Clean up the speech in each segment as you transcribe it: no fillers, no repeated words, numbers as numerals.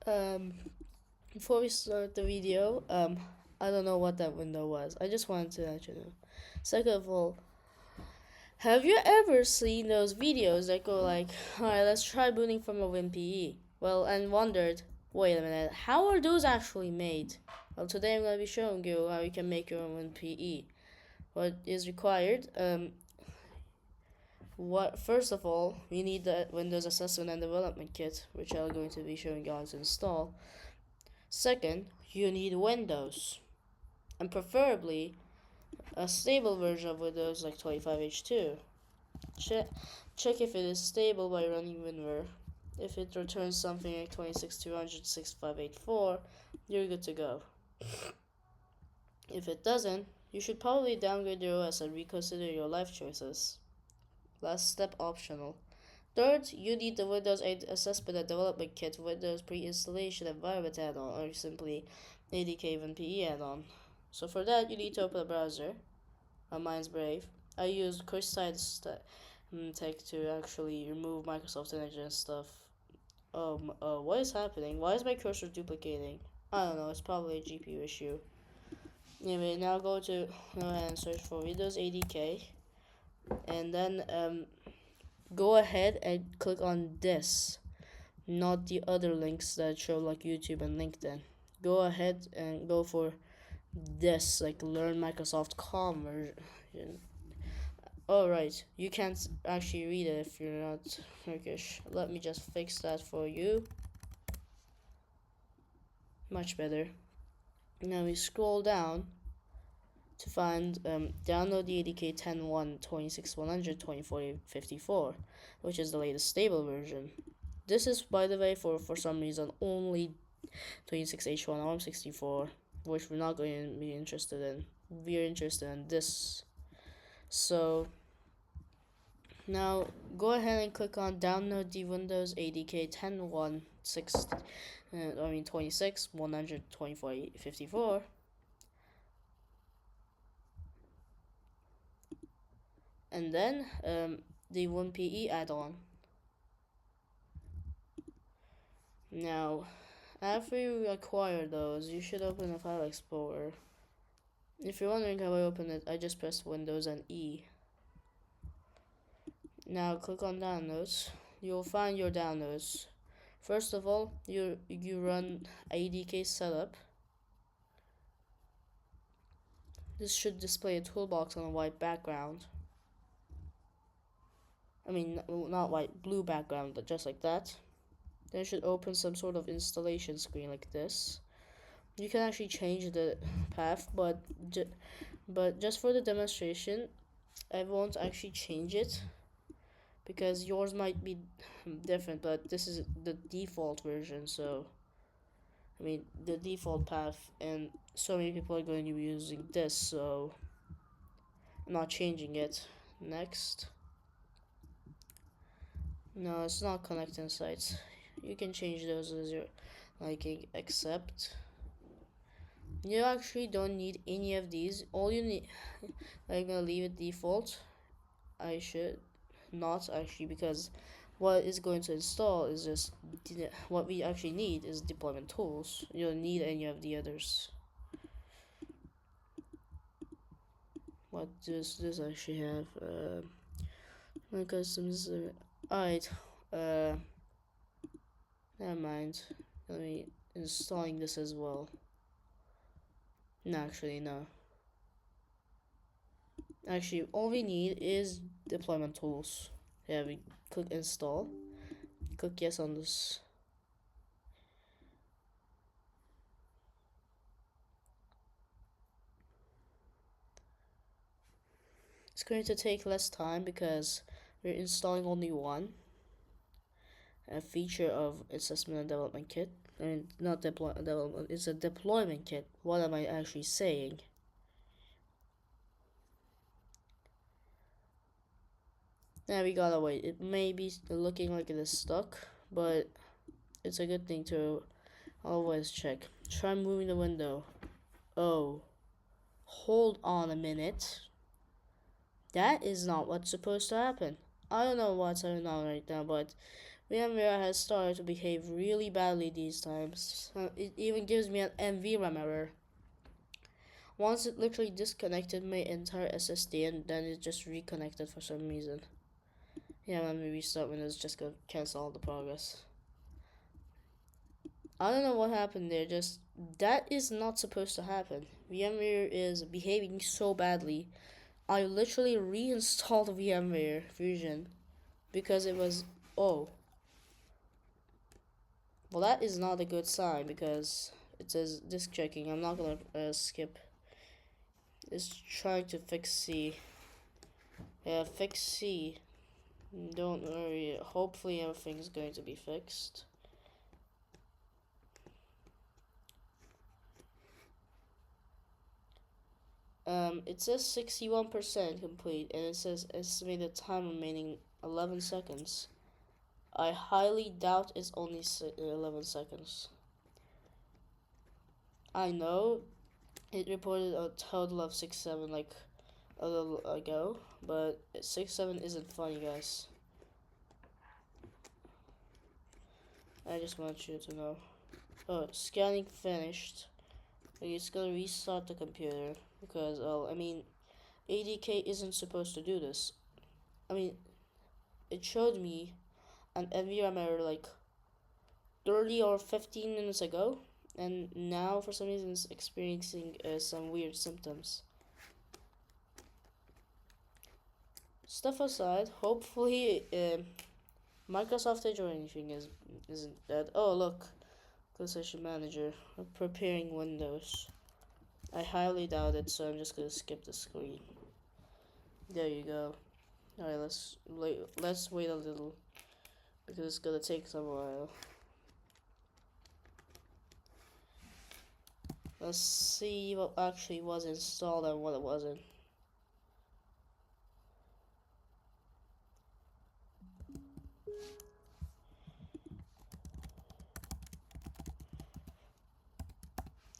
Um, Before we start the video, I don't know what that window was. I just wanted to let you know. Second of all, have you ever seen those videos that go like, alright, let's try booting from a WinPE? Well, and wondered, wait a minute, how are those actually made? Well, today I'm going to be showing you how you can make your own WinPE. What is required? What first of all, you need the Windows Assessment and Development Kit, which I'm going to be showing you how to install. Second, you need Windows, and preferably a stable version of Windows like 25H2. Check, check if it is stable by running WinWare. If it returns something like 26.200.6584, you're good to go. If it doesn't, you should probably downgrade your OS and reconsider your life choices. Last step optional. Third, you need the Windows 8 Assessment and Development Kit, Windows Pre-Installation Environment add-on, or simply ADK WinPE add-on. So for that, you need to open a browser. Mine's Brave. I used Cursite Tech to actually remove Microsoft Edge and stuff. What is happening? Why is my cursor duplicating? I don't know. It's probably a GPU issue. Anyway, now go ahead and search for Windows ADK, and then go ahead and click on this, not the other links that show like YouTube and LinkedIn. Go ahead and go for this, like Learn Microsoft Com version. Alright, you can't actually read it if you're not Turkish. Let me just fix that for you. Much better. Now we scroll down to find download the ADK 10.1 26.100 2040 which is the latest stable version. This is, by the way, for some reason only 26H1 ARM64, which we're not going to be interested in. We're interested in this. So now go ahead and click on download the Windows ADK 10.1 26 100 2454. And then the WinPE add-on. Now, after you acquire those, you should open a file explorer. If you're wondering how I open it, I just pressed Windows and E. Now click on downloads. You'll find your downloads. First of all, you run ADK setup. This should display a toolbox on a white background. I mean, not white, blue background, but just like that. Then it should open some sort of installation screen like this. You can actually change the path, but just for the demonstration, I won't actually change it because yours might be different, but this is the default version, so I mean the default path, and so many people are going to be using this, so I'm not changing it. Next. No, it's not connecting sites. You can change those as your liking, except you actually don't need any of these. All you need, I'm gonna leave it default. I should not actually, because what is going to install is just what we actually need is deployment tools. You don't need any of the others. What does this actually have? My customs. Alright. Never mind. Let me installing this as well. No, actually, no. Actually, all we need is deployment tools. Yeah, we click install. Click yes on this. It's going to take less time because we're installing only one. A feature of assessment and development kit. I mean, not development, it's a deployment kit. What am I actually saying? Now we gotta wait. It may be looking like it is stuck, but it's a good thing to always check. Try moving the window. Oh, hold on a minute. That is not what's supposed to happen. I don't know what's going on right now, but VMware has started to behave really badly these times. It even gives me an NVRAM error. Once it literally disconnected my entire SSD and then it just reconnected for some reason. Yeah, let me restart Windows just to cancel all the progress. I don't know what happened there, just that is not supposed to happen. VMware is behaving so badly. I literally reinstalled VMware Fusion because it was, oh, well, that is not a good sign because it says disk checking. I'm not gonna skip. It's trying to fix C. Yeah, fix C. Don't worry. Hopefully everything's going to be fixed. It says 61% complete, and it says estimated time remaining 11 seconds. I highly doubt it's only 11 seconds. I know it reported a total of 6-7 like a little ago, but 6-7 isn't funny, guys. I just want you to know. Oh, scanning finished. Okay, it's gonna restart the computer because, well, I mean, ADK isn't supposed to do this. I mean, it showed me an NVRAM error like 30 or 15 minutes ago, and now for some reason it's experiencing some weird symptoms. Stuff aside, hopefully Microsoft Edge or anything isn't dead. Oh look, Session Manager preparing Windows. I highly doubt it, so I'm just gonna skip the screen. There you go. Alright, let's wait a little because it's gonna take some while. Let's see what actually was installed and what it wasn't.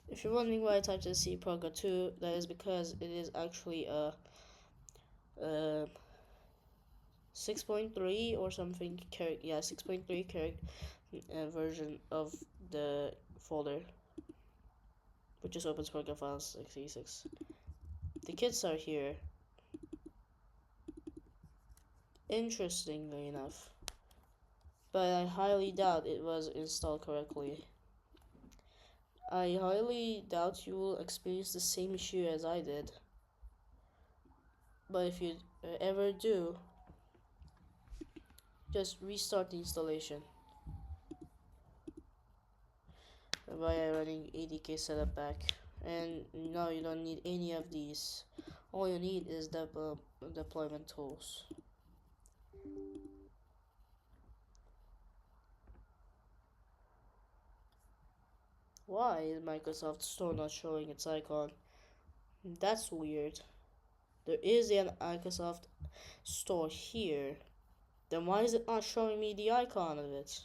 If you're wondering why I typed in C Proga 2, that is because it is actually a 6.3 or something, yeah, 6.3 version of the folder, which is opens Program Files 66. The kits are here, interestingly enough, but I highly doubt it was installed correctly. I highly doubt you will experience the same issue as I did. But if you ever do, just restart the installation by running ADK setup back. And no, you don't need any of these. All you need is the deployment tools. Why is Microsoft Store not showing its icon? That's weird. There is a Microsoft Store here. Then why is it not showing me the icon of it?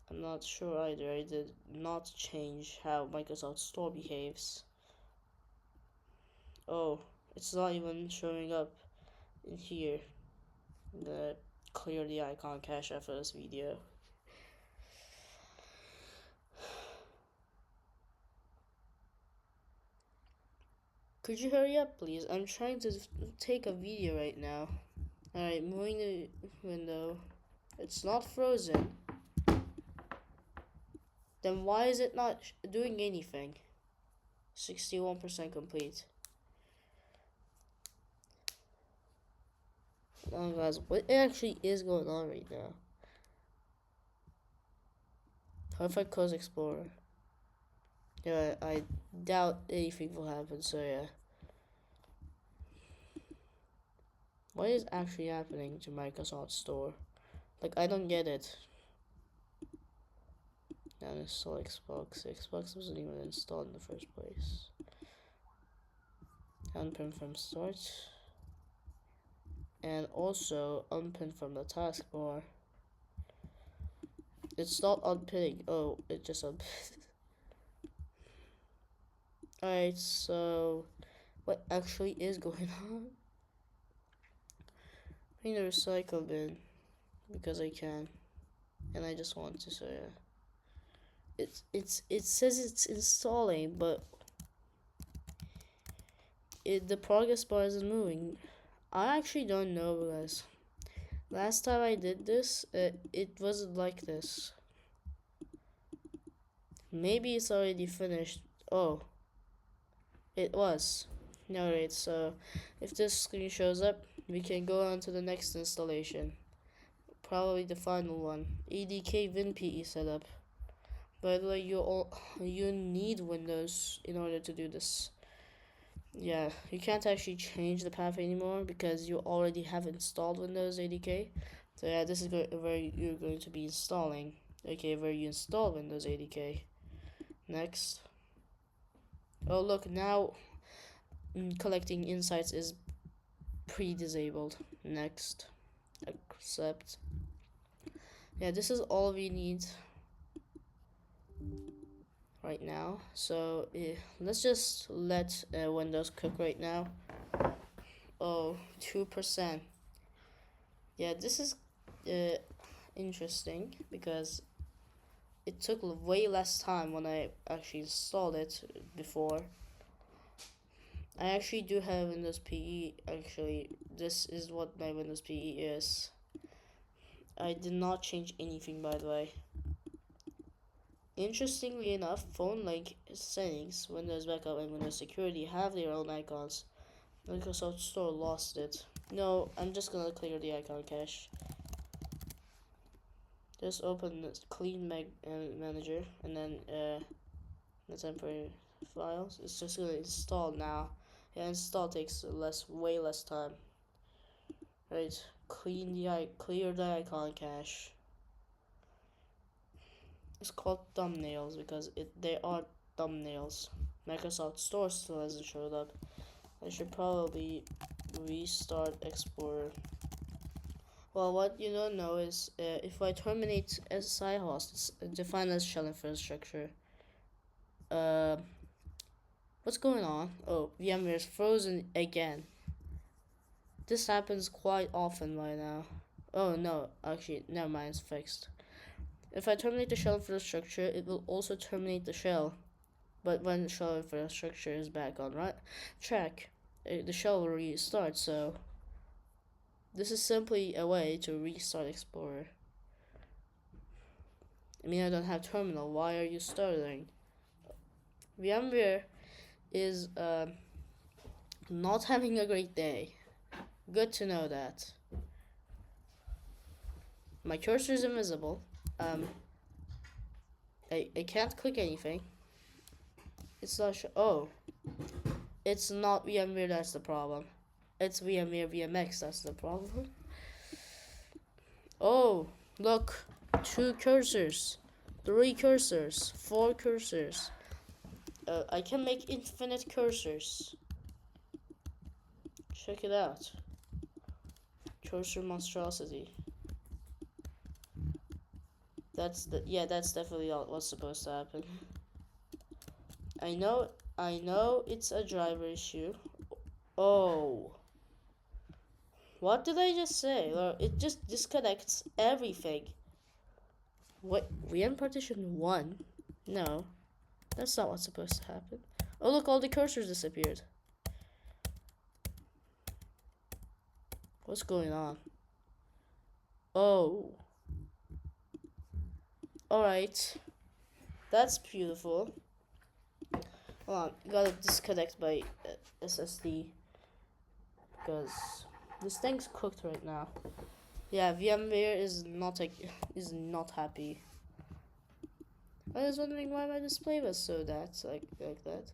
I'm not sure either. I did not change how Microsoft Store behaves. Oh, it's not even showing up in here. I'm gonna clear the icon cache after this video. Could you hurry up, please? I'm trying to take a video right now. Alright, moving the window. It's not frozen. Then why is it not doing anything? 61% complete. Oh guys, what actually is going on right now? How if I close Explorer? Yeah, I doubt anything will happen, so yeah. What is actually happening to Microsoft Store? Like, I don't get it. Uninstall Xbox. Xbox wasn't even installed in the first place. Unpin from start. And also unpin from the taskbar. It's not unpinning. Oh, it just unpinned. Alright, so what actually is going on? Bring the recycle bin. because I can, and I just want to show you. It says it's installing, but the progress bar isn't moving. I actually don't know, guys. Last time I did this, it wasn't like this. Maybe it's already finished. Oh, it was. Alright, so if this screen shows up, we can go on to the next installation. Probably the final one. ADK WinPE setup. By the way, you need Windows in order to do this. Yeah, you can't actually change the path anymore because you already have installed Windows ADK. So yeah, this is where you're going to be installing. Okay, where you install Windows ADK. Next. Oh look, now collecting insights is pre-disabled. Next. Accept. Yeah, this is all we need right now. So let's just let Windows cook right now. Oh, 2%. Yeah, this is interesting because it took way less time when I actually installed it before. I actually do have Windows PE. Actually, this is what my Windows PE is. I did not change anything, by the way. Interestingly enough, phone like settings, Windows Backup, and Windows Security have their own icons. Microsoft Store lost it. No, I'm just gonna clear the icon cache. Just open the clean manager and then the temporary files. It's just gonna install now. Yeah, install takes way less time. Right, clear the icon cache. It's called thumbnails because they are thumbnails. Microsoft Store still hasn't showed up. I should probably restart Explorer. Well, what you don't know is if I terminate SSI hosts defined as shell infrastructure. What's going on? Oh, VMware is frozen again. This happens quite often by now. Oh no, actually, never mind, it's fixed. If I terminate the shell infrastructure, it will also terminate the shell. But when the shell infrastructure is back on track, the shell will restart, so this is simply a way to restart Explorer. I mean, I don't have terminal, why are you stuttering? VMware is not having a great day. Good to know that. My cursor is invisible. I can't click anything. It's not oh. It's not VMware that's the problem. It's VMware VMX that's the problem. Oh, look. 2 cursors. 3 cursors. 4 cursors. I can make infinite cursors. Check it out. Cursor monstrosity. That's definitely what's supposed to happen. I know it's a driver issue. Oh. What did I just say? It just disconnects everything. What? VM partition 1? No. That's not what's supposed to happen. Oh look, all the cursors disappeared. What's going on? Oh. Alright. That's beautiful. Hold on, gotta disconnect my SSD. Because this thing's cooked right now. Yeah, VMware is not happy. I was wondering why my display was so like that.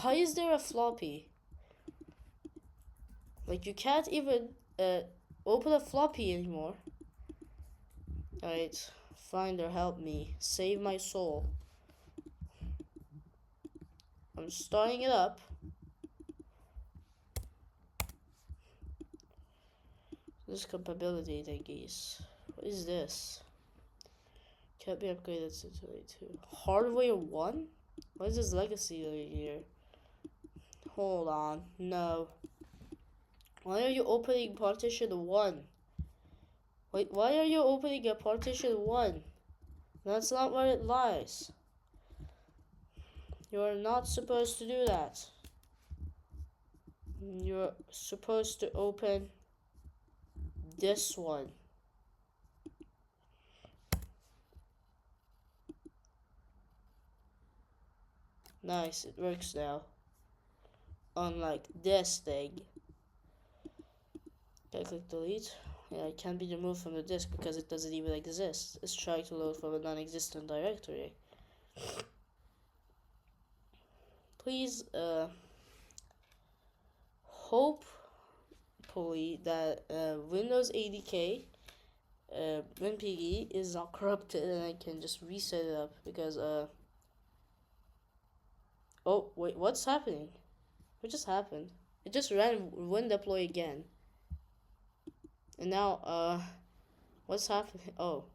Why is there a floppy? Like you can't even open a floppy anymore. Alright, Finder, help me. Save my soul. I'm starting it up. This compatibility thingies. What is this? Can't be upgraded to 22. Hardware 1? What is this legacy over here? Hold on. No. Why are you opening partition 1? Wait, why are you opening a partition 1? That's not where it lies. You're not supposed to do that. You're supposed to open this one. Nice, it works now. Unlike this thing. Can I click delete? Yeah, it can't be removed from the disk because it doesn't even exist. It's trying to load from a non-existent directory. Please, hopefully that Windows ADK, WinPE is not corrupted and I can just reset it up because, oh, wait, what's happening? What just happened? It just ran WinDeploy again. And now, what's happening? Oh.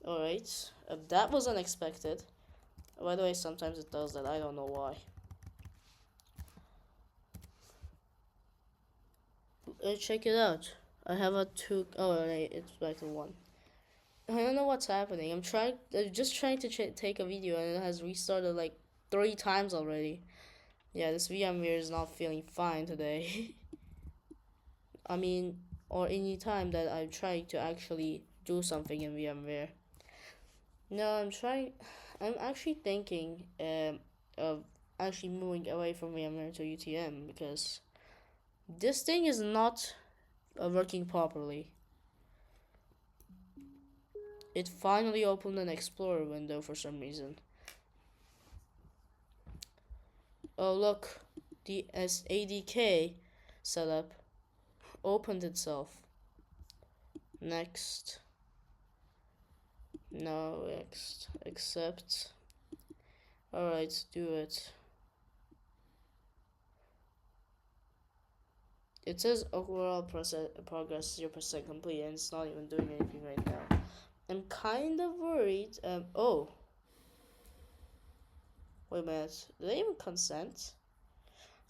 Alright. That was unexpected. By the way, sometimes it does that. I don't know why. Check it out. I have a 2. Oh, right, it's back to 1. I don't know what's happening. I'm just trying to take a video and it has restarted like 3 times already. Yeah, this VMware is not feeling fine today. I mean, or any time that I'm trying to actually do something in VMware. No, I'm actually thinking of actually moving away from VMware to UTM because this thing is not working properly. It finally opened an Explorer window for some reason. Oh look, the SADK setup opened itself. Next. No, accept. Alright, do it. It says overall progress 0% complete and it's not even doing anything right now. I'm kind of worried. Oh. Wait a minute. Did they even consent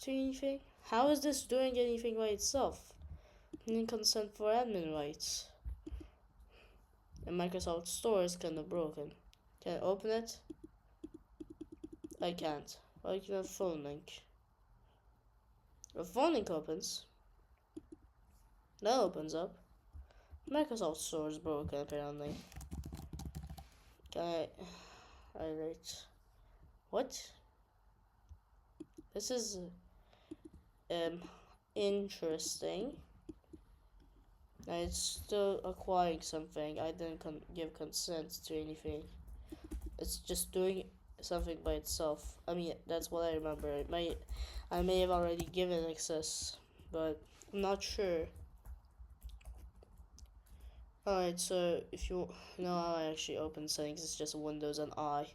to anything? How is this doing anything by itself? Didn't consent for admin rights. And Microsoft Store is kind of broken. Can I open it? I can't. Why can a phone link? A phone link opens. That opens up. Microsoft Store is broken apparently. Can I... Alright. What? This is... interesting. It's still acquiring something. I didn't give consent to anything. It's just doing something by itself. I mean, that's what I remember. I may have already given access, but I'm not sure. Alright, so if you know how I actually open settings, it's just Windows and I.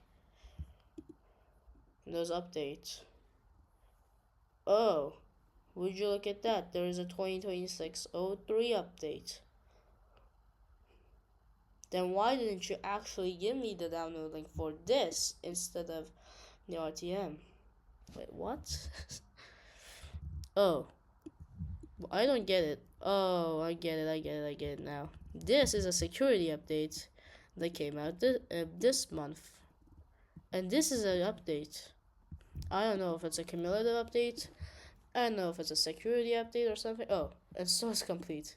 Windows Update. Oh, would you look at that? There is a 2026-03 update. Then why didn't you actually give me the download link for this instead of the RTM? Wait, what? Oh, I don't get it. Oh, I get it now. This is a security update that came out this month. And this is an update. I don't know if it's a cumulative update. I don't know if it's a security update or something. Oh, and source complete.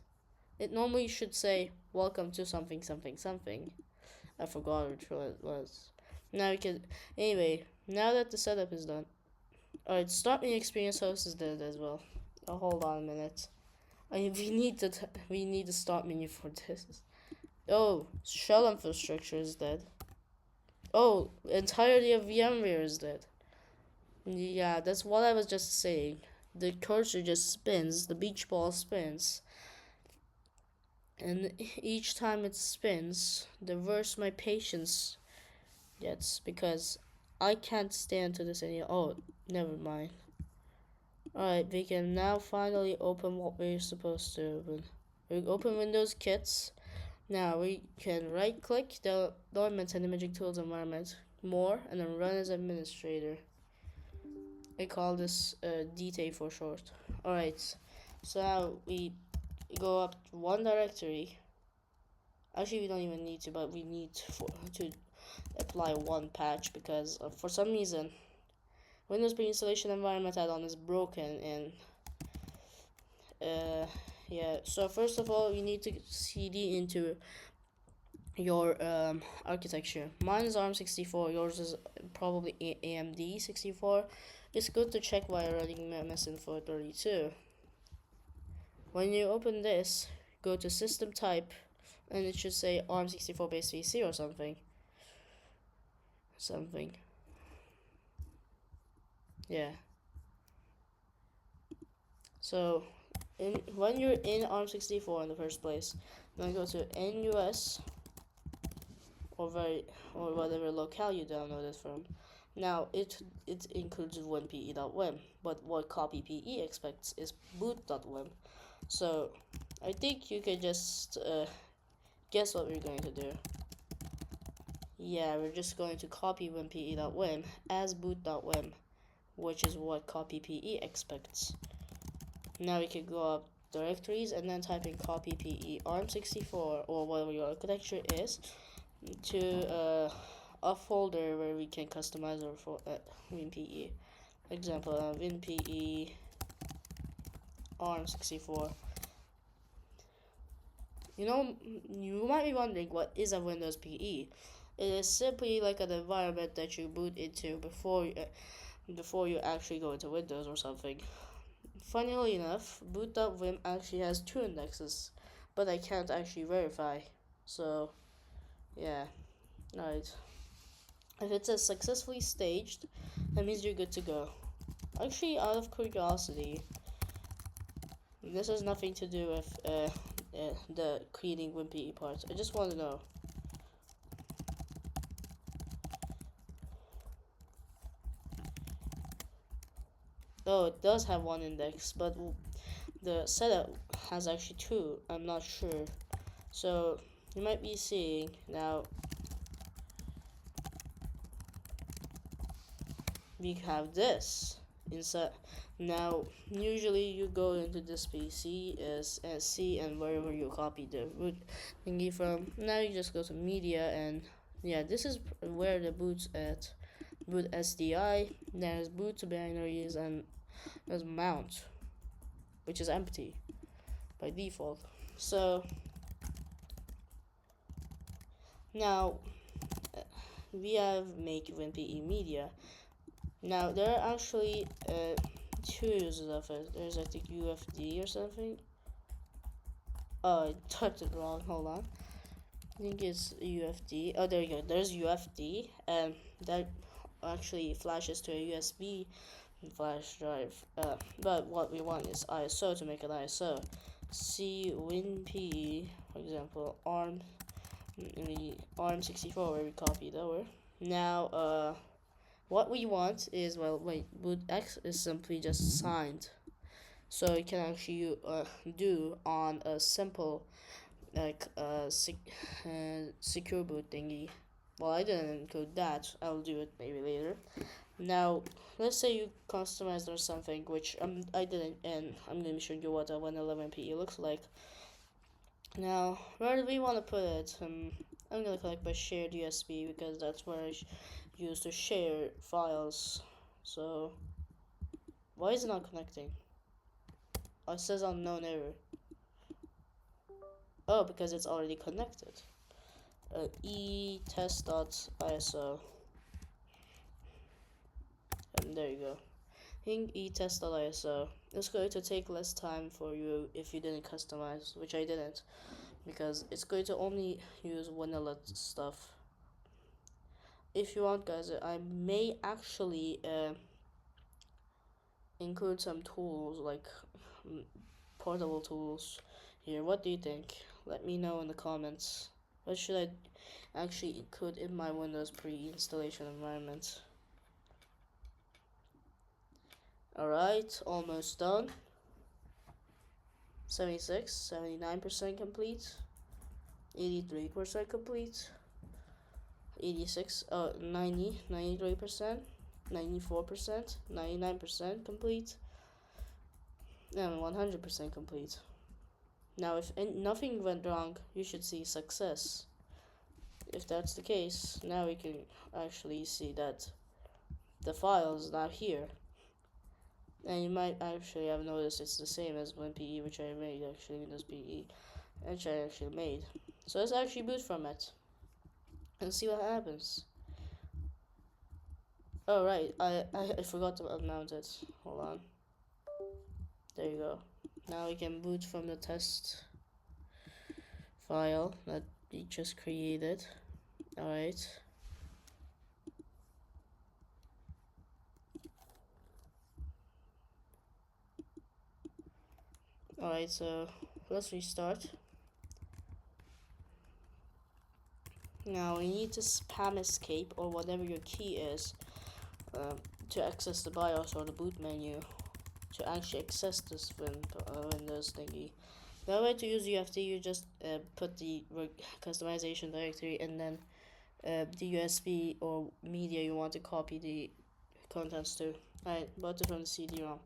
It normally should say, welcome to something, something, something. I forgot which one it was. Now we can, anyway, now that the setup is done. Alright, start me experience host is dead as well. Oh, hold on a minute. We need to start menu for this. Oh, shell infrastructure is dead. Oh, entirety of VMware is dead. Yeah, that's what I was just saying. The cursor just spins, the beach ball spins. And each time it spins, the worse my patience gets because I can't stand to this anymore. Oh, never mind. Alright, we can now finally open what we're supposed to open. We open Windows Kits. Now we can right click the Deployment and Imaging Tools environment, more, and then run as administrator. I call this DT for short. Alright, so now we go up one directory Actually, we don't even need to, but we need to apply one patch because for some reason Windows pre-installation environment add-on is broken. And yeah, so first of all you need to cd into your architecture. Mine is ARM64, yours is probably AMD 64. It's good to check while running MS-Info 32. When you open this, go to system type and it should say ARM64 base VC or something. Yeah. So when you're in ARM64 in the first place, then go to NUS or whatever locale you downloaded from. Now it includes WinPE.wim, but what copy PE expects is boot.wim. So I think you can just guess what we're going to do. Yeah, we're just going to copy WinPE.wim as boot.wim, which is what copy PE expects. Now we can go up directories and then type in copy PE ARM64 or whatever your architecture is to a folder where we can customize our WinPE. Example, WinPE ARM64. You might be wondering what is a Windows PE. It is simply like an environment that you boot into before you actually go into Windows or something. Funnily enough, boot.wim actually has 2 indexes, but I can't actually verify. So, yeah, right. If it says successfully staged, that means you're good to go. Actually, out of curiosity, this has nothing to do with the creating WinPE parts. I just want to know. Oh, it does have 1 index, but the setup has actually 2. I'm not sure. So you might be seeing now we have this inside. Now usually you go into this PC and C and wherever you copy the root thingy from. Now you just go to media and yeah, this is where the boot's at. Boot SDI, there's boot to binaries, and there's mount, which is empty by default. So now we have make WinPE media. Now there are actually 2 uses of it. There's I think UFD or something. Oh, I typed it wrong. Hold on. I think it's UFD. Oh, there you go. There's UFD, and that actually flashes to a USB flash drive. But what we want is ISO to make an ISO. C WinPE, for example, ARM in the ARM64 where we copied over. Now, what we want is boot X is simply just signed, so you can actually do on a simple secure boot thingy. Well, I didn't include that. I'll do it maybe later. Now, let's say you customized or something, which I didn't, and I'm gonna be showing you what a 111PE looks like. Now, where do we want to put it? I'm gonna connect by shared USB because that's where I use to share files. So, why is it not connecting? Oh, it says unknown error. Oh, because it's already connected. etest.iso. And there you go. Ping etest.iso. It's going to take less time for you if you didn't customize, which I didn't, because it's going to only use vanilla stuff. If you want, guys, I may actually include some tools like portable tools here. What do you think? Let me know in the comments. What should I actually include in my Windows pre-installation environment? Alright, almost done. 76, 79% complete. 83% complete. 86, 90, 93%. 94%, 99% complete, and 100% complete. Now, if nothing went wrong, you should see success. If that's the case, now we can actually see that the file is not here. And you might actually have noticed it's the same as WinPE, which I made, actually, Windows PE, which I actually made. So let's actually boot from it and see what happens. Oh, right, I forgot to unmount it. Hold on. There you go. Now we can boot from the test file that we just created. Alright. Alright, so let's restart. Now we need to spam escape or whatever your key is to access the BIOS or the boot menu to actually access this Windows thingy. The other way to use UFD, you just put the customization directory and then the USB or media you want to copy the contents to. Alright, bought it from the CD-ROM.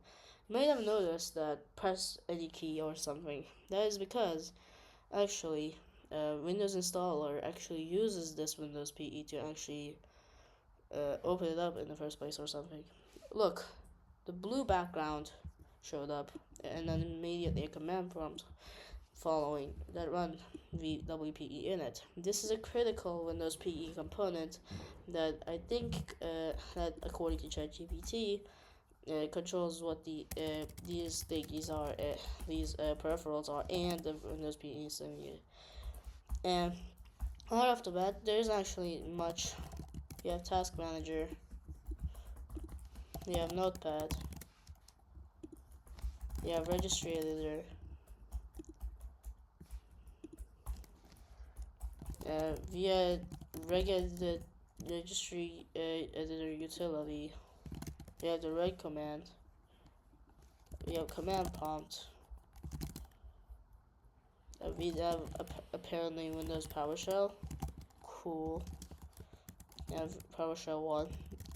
You might have noticed that press any key or something. That is because actually Windows installer actually uses this Windows PE to actually open it up in the first place or something. Look, the blue background showed up and then immediately a command prompt following that run WPE init. This is a critical Windows PE component that I think that according to ChatGPT controls what these thingies are, these peripherals are, and the Windows PE simulator. And right off the bat, there's actually much. You have Task Manager, you have Notepad, you have Registry Editor, via registry editor utility, you have the reg command, we have command prompt, we have apparently Windows PowerShell, cool, we have PowerShell 1,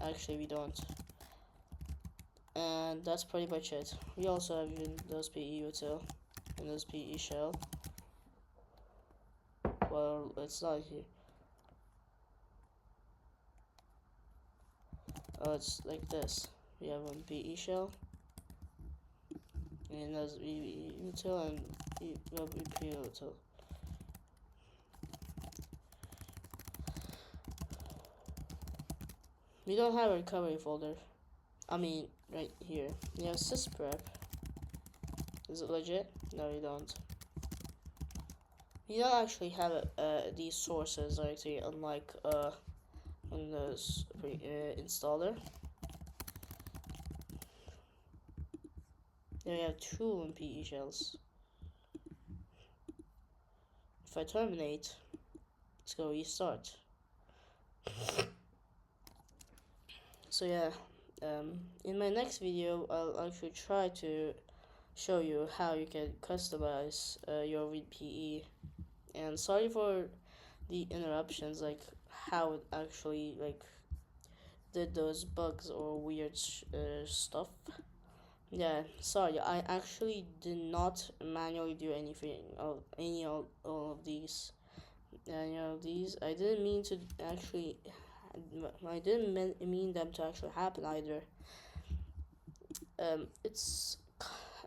actually we don't, and that's pretty much it. We also have Windows PE util, Windows PE shell, well it's not here. Oh, it's like this. We have one PE shell, and there's VE util and VP util. We don't have a recovery folder. I mean, right here. We have sysprep. Is it legit? No, we don't. We don't actually have these sources actually, unlike Windows installer. Then we have two WinPE shells. If I terminate, let's go restart. So yeah, in my next video, I'll actually try to show you how you can customize your WinPE. And sorry for the interruptions, like how it actually like did those bugs or weird stuff. Yeah, sorry, I actually did not manually do anything of all of these. These I didn't mean to actually. I didn't mean them to actually happen either. It's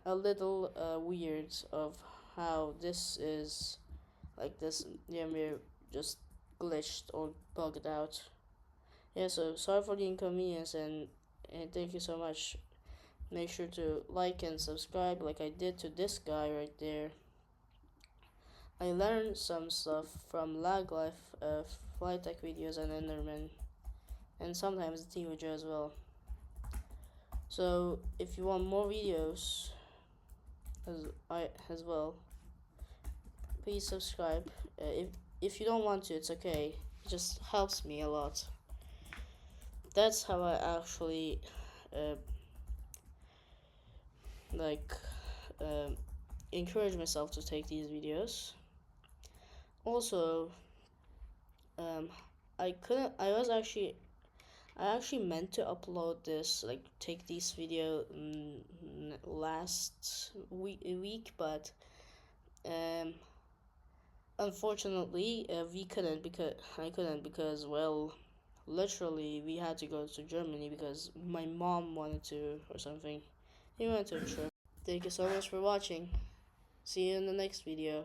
a little weird of how this is, like this VMware just glitched or bugged out. Yeah, so sorry for the inconvenience, and thank you so much. Make sure to like and subscribe like I did to this guy right there. I learned some stuff from Lag Life, Flight Tech videos, and Enderman, and sometimes the Team as well. So if you want more videos as well, please subscribe. If you don't want to, it's okay. It just helps me a lot. That's how I actually like encourage myself to take these videos. Also, I actually meant to upload this, like take this video last week, but Um, Unfortunately, we couldn't because I couldn't because well, literally we had to go to Germany because my mom wanted to or something. We went to a trip. Thank you so much for watching. See you in the next video.